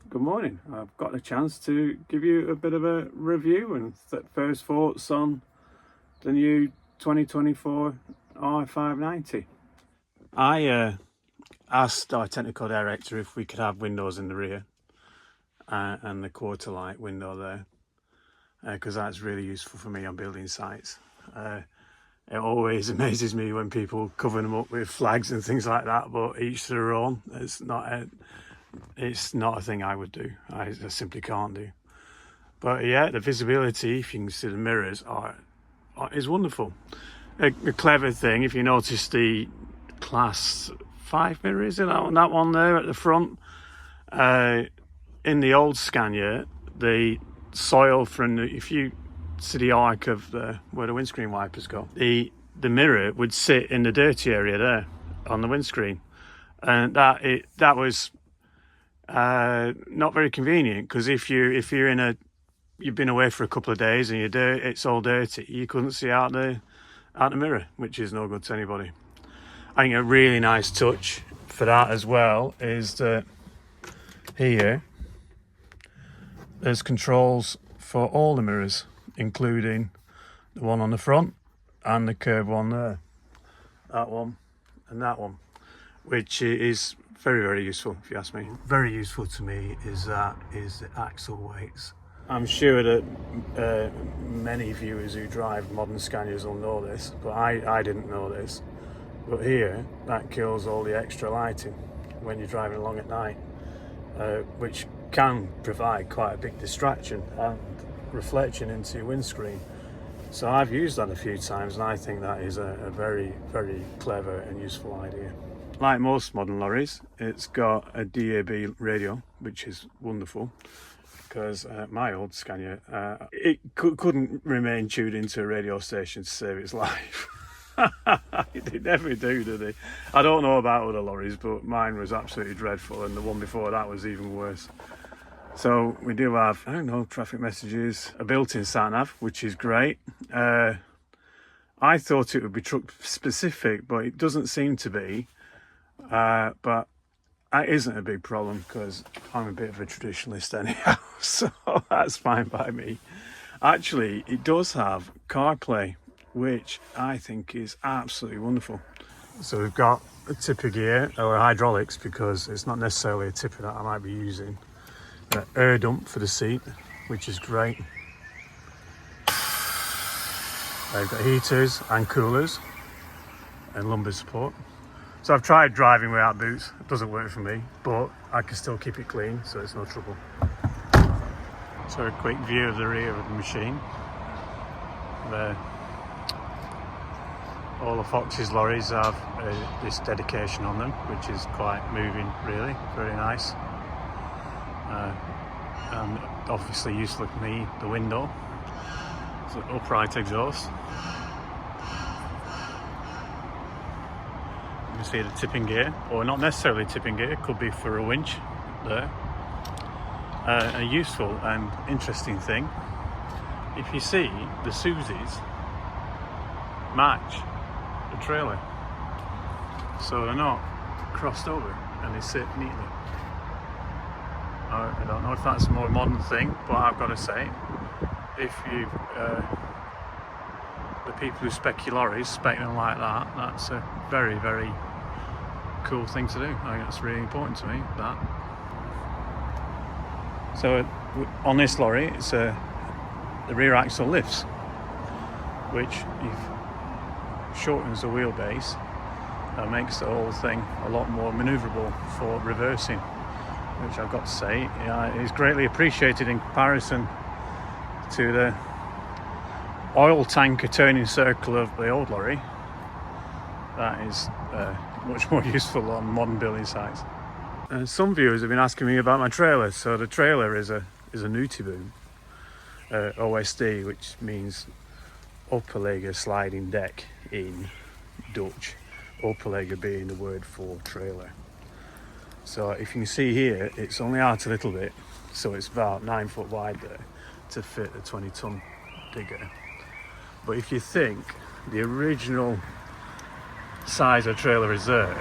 good morning. I've got a chance to give you a bit of a review and first thoughts on the new 2024 R590. I asked our technical director if we could have windows in the rear and the quarter light window there, because that's really useful for me on building sites. It always amazes me when people cover them up with flags and things like that, but each to their own. It's not a thing I would do. I simply can't do. But yeah, the visibility, if you can see the mirrors, is wonderful. A clever thing, if you notice the Class 5 mirror, is it that one there at the front? In the old Scania, the soil from if you see the arc of where the windscreen wipers go, the mirror would sit in the dirty area there on the windscreen, and that was not very convenient, because if you've been away for a couple of days and it's all dirty, you couldn't see out the mirror, which is no good to anybody. I think a really nice touch for that as well is that here there's controls for all the mirrors, including the one on the front and the curved one there, that one and that one, which is very, very useful, if you ask me. Very useful to me is the axle weights. I'm sure that many viewers who drive modern Scanias will know this, but I didn't know this. But here, that kills all the extra lighting when you're driving along at night, which can provide quite a big distraction and reflection into your windscreen. So I've used that a few times, and I think that is a very, very clever and useful idea. Like most modern lorries, it's got a DAB radio, which is wonderful, because my old Scania, it couldn't remain tuned into a radio station to save its life. They never do they? I don't know about other lorries, but mine was absolutely dreadful, and the one before that was even worse. So we do have, I don't know, traffic messages, a built-in sat-nav, which is great. I thought it would be truck specific, but it doesn't seem to be. But that isn't a big problem, because I'm a bit of a traditionalist anyhow, so that's fine by me. Actually, it does have CarPlay, which I think is absolutely wonderful. So we've got a tipper gear, or hydraulics, because it's not necessarily a tipper that I might be using. Air dump for the seat, which is great. I've got heaters and coolers and lumbar support. So I've tried driving without boots. It doesn't work for me, but I can still keep it clean, so it's no trouble. So a quick view of the rear of the machine. There. All the Fox's lorries have this dedication on them, which is quite moving, really. Very nice. And obviously useful for me, the window. So upright exhaust. You can see the tipping gear, or not necessarily tipping gear, it could be for a winch there. A useful and interesting thing, if you see the Susies match the trailer, so they're not crossed over and they sit neatly. I don't know if that's a more modern thing, but I've got to say, if you the people who spec your lorries spec them like that, that's a very, very cool thing to do. I think that's really important to me, that. So on this lorry, it's the rear axle lifts, which shortens the wheelbase and makes the whole thing a lot more manoeuvrable for reversing, which I've got to say is greatly appreciated in comparison to the oil tanker turning circle of the old lorry. That is much more useful on modern building sites. Some viewers have been asking me about my trailer. So the trailer is a Nooteboom OSD, which means Opperlager sliding deck in Dutch. Opperlager being the word for trailer. So if you can see here, it's only out a little bit, so it's about 9 foot wide there to fit a 20-ton digger. But if you think the original size of trailer is there,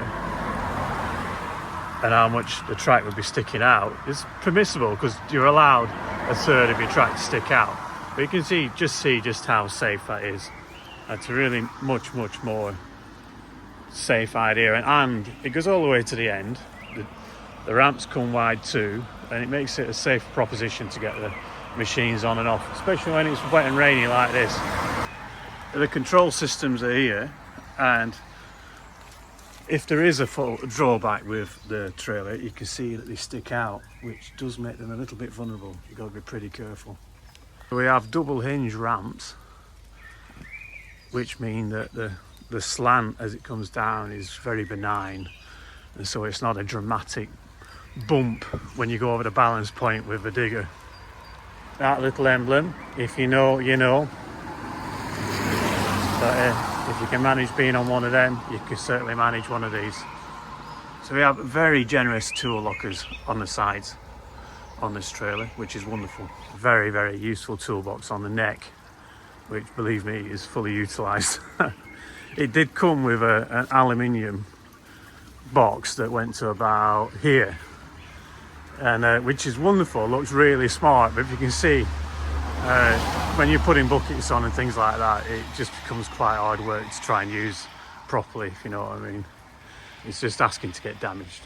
and how much the track would be sticking out, it's permissible because you're allowed a third of your track to stick out. But you can see just how safe that is. That's a really much more safe idea, and it goes all the way to the end. The ramps come wide too, and it makes it a safe proposition to get the machines on and off, especially when it's wet and rainy like this. The control systems are here, and if there is a full drawback with the trailer, you can see that they stick out, which does make them a little bit vulnerable. You've got to be pretty careful. We have double hinge ramps, which mean that the slant as it comes down is very benign, and so it's not a dramatic bump when you go over the balance point with the digger. That little emblem, if you know, you know. But if you can manage being on one of them, you can certainly manage one of these. So we have very generous tool lockers on the sides on this trailer, which is wonderful. Very useful toolbox on the neck, which, believe me, is fully utilised. It did come with an aluminium box that went to about here, and which is wonderful, looks really smart, but if you can see, when you're putting buckets on and things like that, it just becomes quite hard work to try and use properly, if you know what I mean. It's just asking to get damaged.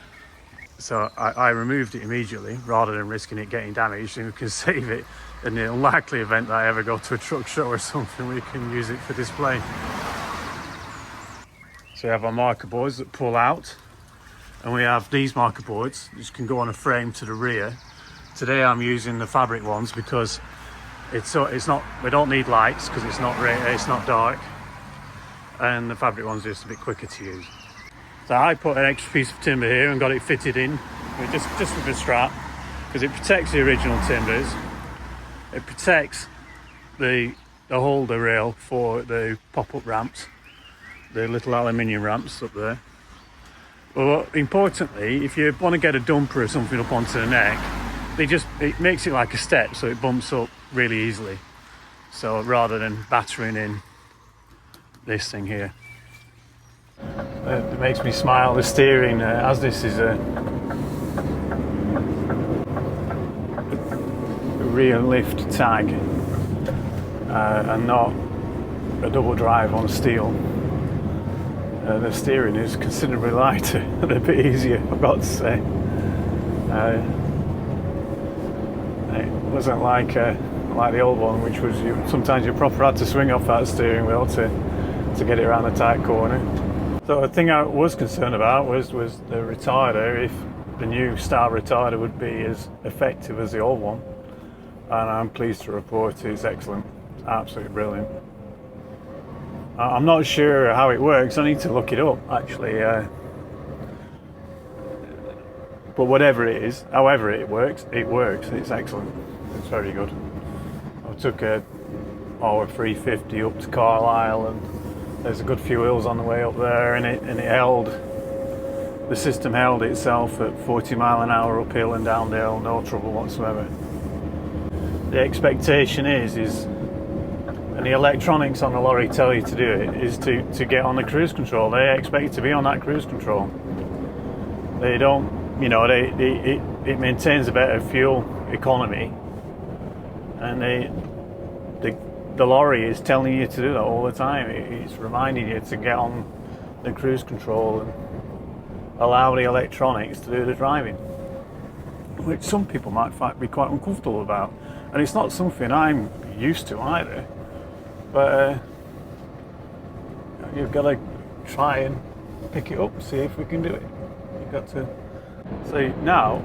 So I removed it immediately rather than risking it getting damaged, and we can save it in the unlikely event that I ever go to a truck show or something. We can use it for display. So we have our marker boards that pull out, and we have these marker boards which can go on a frame to the rear. Today I'm using the fabric ones because it's not, we don't need lights because it's not dark, and the fabric ones are just a bit quicker to use. So I put an extra piece of timber here and got it fitted in with just with a strap, because it protects the original timbers. It protects the holder rail for the pop-up ramps, the little aluminium ramps up there. But importantly, if you want to get a dumper or something up onto the neck, it makes it like a step, so it bumps up really easily. So rather than battering in this thing here. It makes me smile, the steering, as this is a rear lift tag and not a double drive on steel, the steering is considerably lighter and a bit easier, I've got to say. It wasn't like the old one, which was sometimes you proper had to swing off that steering wheel to get it around a tight corner. So the thing I was concerned about was the retarder, if the new style retarder would be as effective as the old one, and I'm pleased to report it's excellent, absolutely brilliant. I'm not sure how it works, I need to look it up actually, but whatever it is, however it works, it's excellent, it's very good. I took a 350 up to Carlisle, and there's a good few hills on the way up there, and the system held itself at 40 mile an hour uphill and downhill, no trouble whatsoever. The expectation is, and the electronics on the lorry tell you to do it, is to get on the cruise control. They expect you to be on that cruise control. They don't, it maintains a better fuel economy, and the lorry is telling you to do that all the time. It's reminding you to get on the cruise control and allow the electronics to do the driving, which some people might be quite uncomfortable about. And it's not something I'm used to either, but you've got to try and pick it up, see if we can do it. You've got to see. Now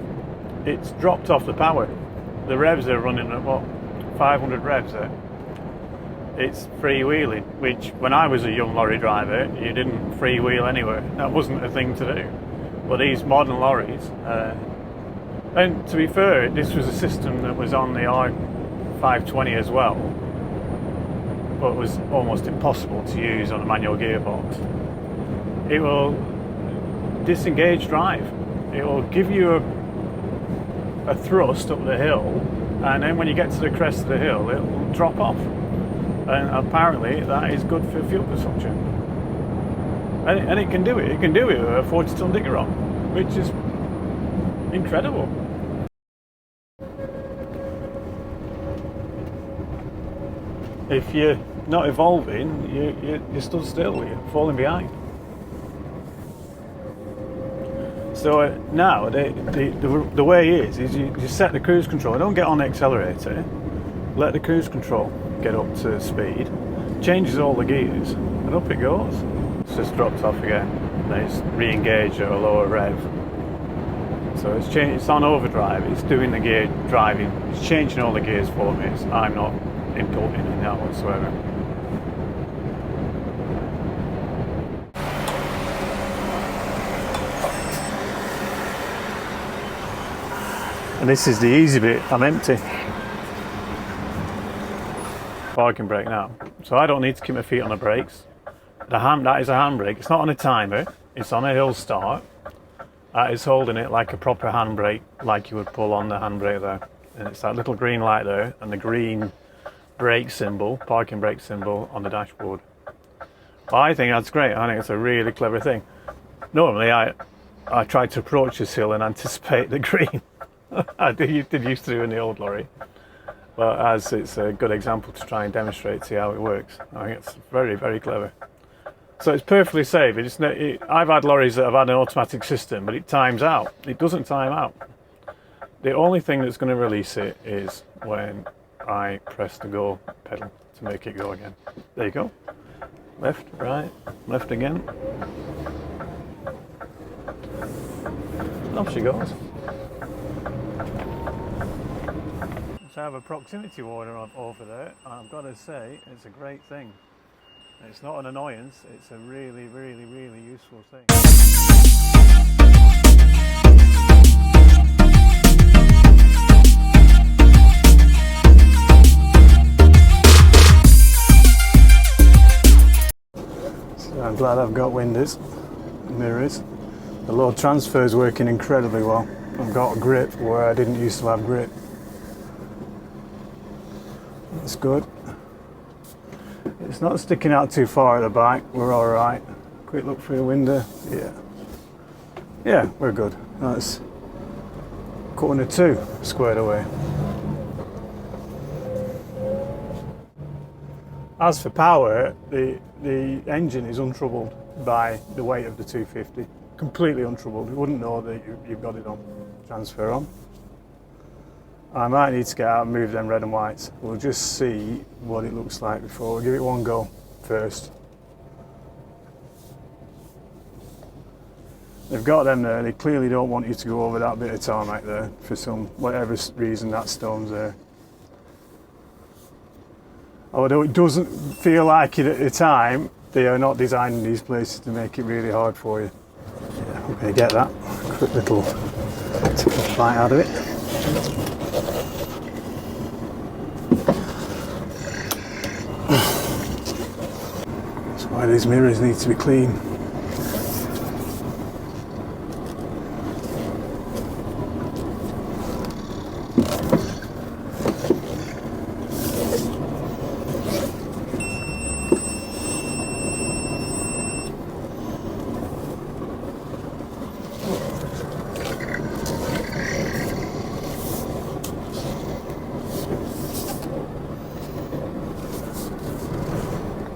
it's dropped off the power. The revs are running at 500 revs there. It's freewheeling, which when I was a young lorry driver, you didn't freewheel anywhere. That wasn't a thing to do. But these modern lorries, and to be fair, this was a system that was on the R520 as well, but it was almost impossible to use on a manual gearbox. It will disengage drive. It will give you a thrust up the hill, and then when you get to the crest of the hill, it will drop off. And apparently that is good for fuel consumption. And it can do it. It can do it with a 40-ton digger on, which is incredible. If you're not evolving, you're stood still, you're falling behind. So now the way is you set the cruise control, don't get on the accelerator, let the cruise control get up to speed, changes all the gears, and up it goes. It's just dropped off again, then it's re-engaged at a lower rev. So it's on overdrive, it's doing the gear driving, it's changing all the gears for me, I'm not inputting in that whatsoever. And this is the easy bit, I'm empty. Parking brake now. So I don't need to keep my feet on the brakes. That is a handbrake, it's not on a timer, it's on a hill start. That is holding it like a proper handbrake, like you would pull on the handbrake there. And it's that little green light there, and the green brake symbol, parking brake symbol on the dashboard. Well, I think that's great, I think it's a really clever thing. Normally I try to approach this hill and anticipate the green. I did used to do in the old lorry. But as it's a good example to try and demonstrate, see how it works. I think it's very, very clever. So it's perfectly safe. I've had lorries that have had an automatic system, but it times out. It doesn't time out. The only thing that's going to release it is when I press the go pedal to make it go again. There you go. Left, right, left again. Off she goes. So I have a proximity warner over there, and I've got to say it's a great thing. It's not an annoyance, it's a really, really, really useful thing. So I'm glad I've got windows, mirrors. The load transfer is working incredibly well. I've got a grip where I didn't used to have grip. That's good. It's not sticking out too far at the back, we're alright. Quick look through the window, yeah, we're good. That's 1/4 squared away. As for power, the engine is untroubled by the weight of the 250. Completely untroubled, you wouldn't know that you've got it on. Transfer on. I might need to get out and move them red and whites. We'll just see what it looks like before. We'll give it one go first. They've got them there, they clearly don't want you to go over that bit of tarmac there for whatever reason that stone's there. Although it doesn't feel like it at the time, they are not designing these places to make it really hard for you. Yeah, I'm going to get that. Quick little bite out of it. That's why these mirrors need to be clean.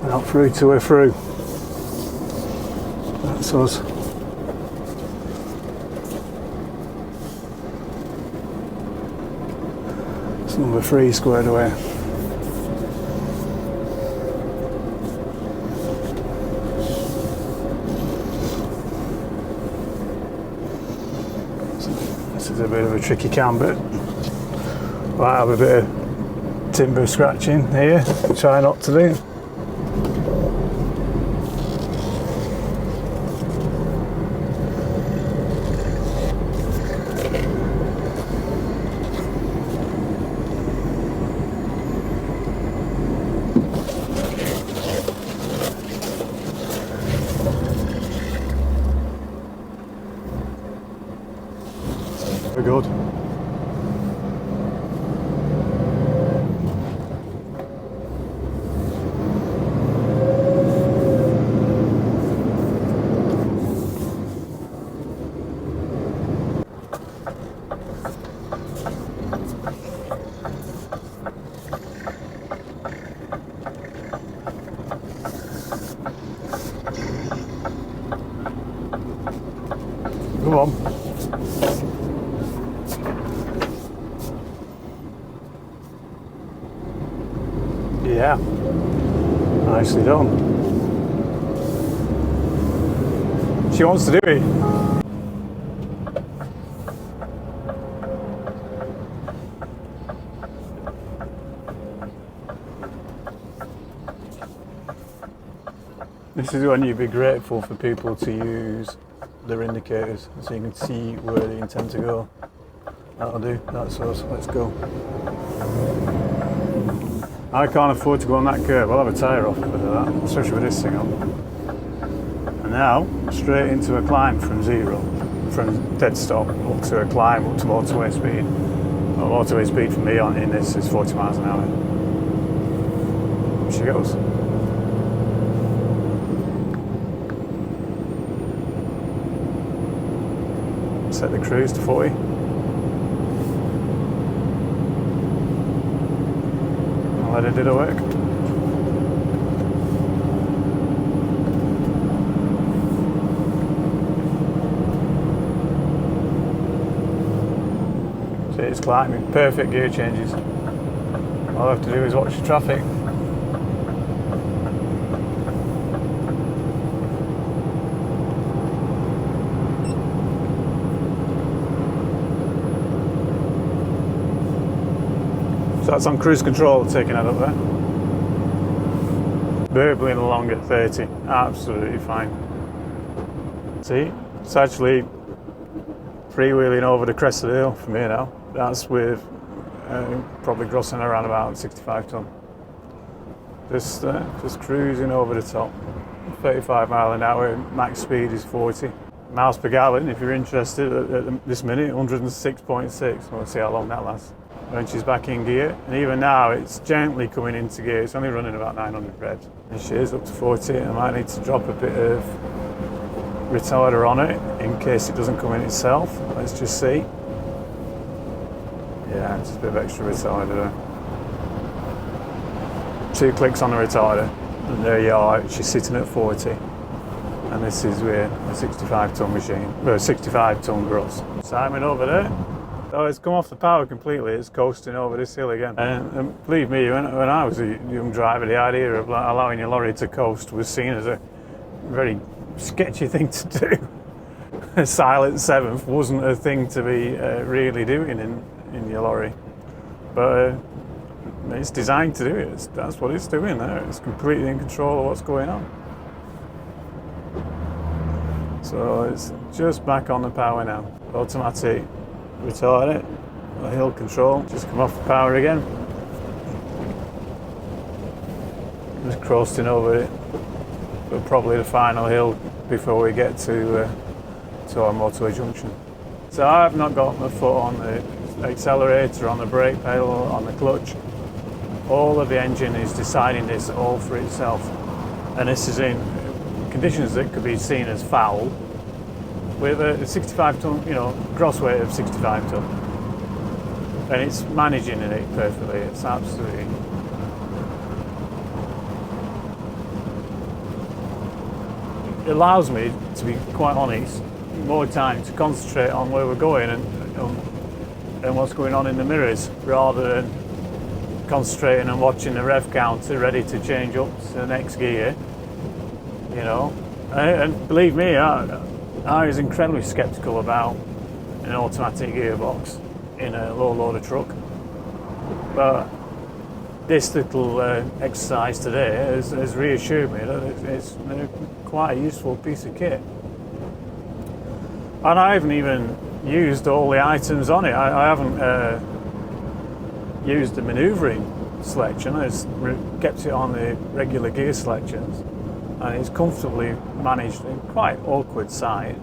Not through till we're through. That's us. It's number 3 squared away. So this is a bit of a tricky cam, but might have a bit of timber scratching here. Try not to do. Very good. on. Yeah, nicely done. She wants to do it. This is when you'd be grateful for people to use their indicators so you can see where they intend to go. That'll do, that's us, let's go. I can't afford to go on that curve, I'll have a tyre off because of that, especially with this thing on. And now, straight into a climb from zero, from dead stop up to a climb up to motorway speed. Well, motorway speed for me in this is 40 miles an hour. Here she goes. Set the cruise to 40. I'll let it do the work. See, it's climbing. Perfect gear changes. All I have to do is watch the traffic. So that's on cruise control, taking that up there. Burbling along at 30, absolutely fine. See, it's actually freewheeling over the crest of the hill from here now. That's with probably grossing around about 65 tonne. Just cruising over the top. 35 mile an hour, max speed is 40. Miles per gallon, if you're interested, at this minute, 106.6. We'll see how long that lasts. When she's back in gear, and even now it's gently coming into gear. It's only running about 900 revs. And she is up to 40. I might need to drop a bit of retarder on it in case it doesn't come in itself. Let's just see. Yeah, just a bit of extra retarder there. 2 clicks on the retarder, and there you are. She's sitting at 40. And this is with a 65 tonne machine, or 65 tonne gross. Simon over there. Oh, it's come off the power completely. It's coasting over this hill again. And believe me, when I was a young driver, the idea of allowing your lorry to coast was seen as a very sketchy thing to do. A silent seventh wasn't a thing to be really doing in your lorry. But it's designed to do it. That's what it's doing there. It's completely in control of what's going on. So it's just back on the power now. Automatic retarder, the hill control, just come off the power again. Just coasting over it, but probably the final hill before we get to our motorway junction. So I've not got my foot on the accelerator, on the brake pedal, on the clutch. All of the engine is deciding this all for itself, and this is in conditions that could be seen as foul, with a 65 tonne, gross weight of 65 tonne. And it's managing it perfectly. It's absolutely... It allows me, to be quite honest, more time to concentrate on where we're going and what's going on in the mirrors, rather than concentrating on watching the rev counter ready to change up to the next gear, And believe me, I was incredibly sceptical about an automatic gearbox in a low loader truck, but this little exercise today has reassured me that it's quite a useful piece of kit. And I haven't even used all the items on it. I haven't used the manoeuvring selection. I just kept it on the regular gear selections. And it's comfortably managed in quite awkward side,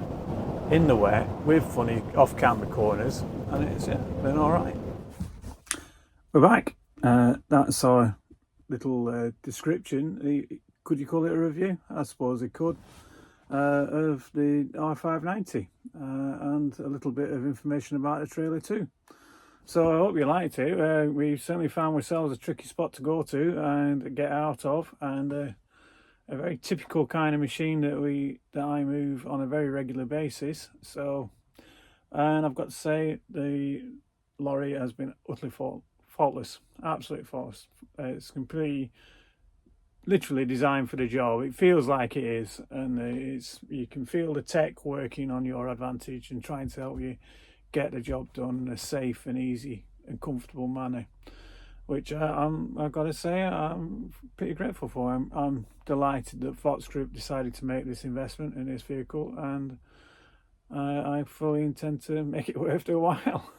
in the wet, with funny off-camber corners, and it's been all right. We're back. That's our little description. Could you call it a review? I suppose it could. Of the R590, and a little bit of information about the trailer too. So I hope you liked it. We certainly found ourselves a tricky spot to go to and get out of, and a very typical kind of machine that I move on a very regular basis. So and I've got to say the lorry has been utterly faultless, absolutely faultless. It's completely, literally designed for the job. It feels like it is, and you can feel the tech working on your advantage and trying to help you get the job done in a safe and easy and comfortable manner, which I've got to say I'm pretty grateful for. I'm delighted that Fox Group decided to make this investment in this vehicle, and I fully intend to make it worth their while.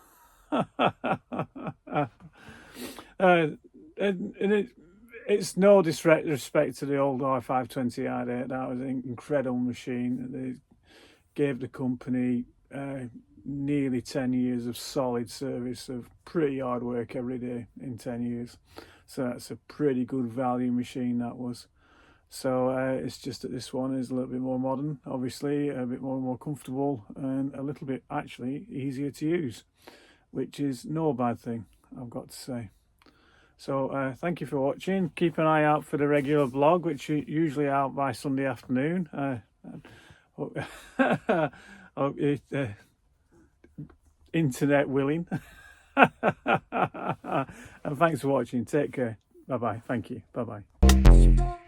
It's no disrespect to the old R520i. That was an incredible machine. They gave the company nearly 10 years of solid service, of pretty hard work every day in 10 years. So that's a pretty good value machine, that was. So it's just that this one is a little bit more modern, obviously, a bit more comfortable, and a little bit actually easier to use, which is no bad thing, I've got to say. So thank you for watching. Keep an eye out for the regular vlog, which is usually out by Sunday afternoon. Internet willing. And thanks for watching. Take care. Bye bye. Thank you. Bye bye.